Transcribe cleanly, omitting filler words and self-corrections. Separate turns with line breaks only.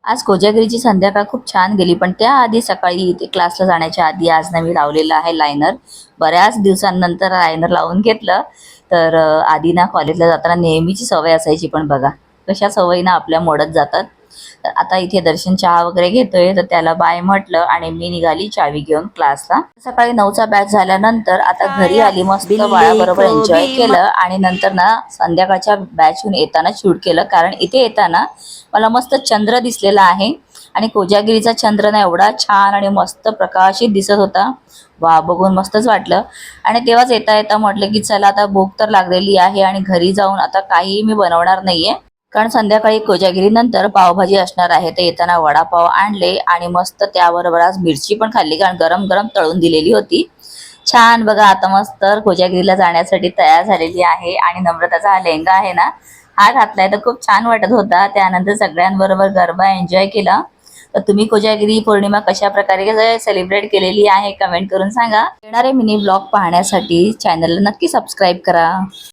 आज कोजागिरीची संध्याकाळ खूप छान गेली, पण त्याआधी सकाळी इथे क्लासला जाण्याच्या आधी आज ना मी लावलेला आहे लायनर. बऱ्याच दिवसांनंतर लायनर लावून घेतलं. तर आधी ना कॉलेजला जाताना नेहमीची सवय असायची, पण बघा कशा सवयी ना आपल्या मोडत जातात. तर आता इथे दर्शन चहा वगैरे घेतोय, तर त्याला बाय म्हटलं आणि मी निघाली चावी घेऊन क्लासला. सकाळी 9चा बॅच झाल्यानंतर आता घरी
काया
आली, मस्त
बिल्ली
बाळाबरोबर
को
एन्जॉय
भी
केलं आणि नंतर ना संध्याकाळच्या बॅचहून येताना शूट केलं, कारण इथे येताना मला मस्त चंद्र दिसलेला आहे आणि कोजागिरीचा चंद्र ना एवढा छान आणि मस्त प्रकाशित दिसत होता. वा, बघून मस्तच वाटलं. आणि तेव्हाच येता येता म्हटलं की चला आता भूक तर लागलेली आहे आणि घरी जाऊन आता काही मी बनवणार नाहीये, कारण संध्याकाळी कोजागिरी नंतर पावभाजी असणार आहे. तर येताना वडापाव आणले आणि मस्त त्याबरोबर आज मिरची पण खाल्ली, कारण गरम गरम तळून दिलेली होती. छान बघा, आता मस्त कोजागिरीला जाण्यासाठी तयार झालेली आहे आणि नम्रताचा हा लेहंगा आहे ना, हा घातलाय तर खूप छान वाटत होता. त्यानंतर सगळ्यांबरोबर गरबा एन्जॉय केला. तर तुम्ही कोजागिरी पौर्णिमा कशा प्रकारे सेलिब्रेट केलेली आहे कमेंट करून सांगा. येणारे मिनी ब्लॉग पाहण्यासाठी चॅनलला नक्की सबस्क्राईब करा.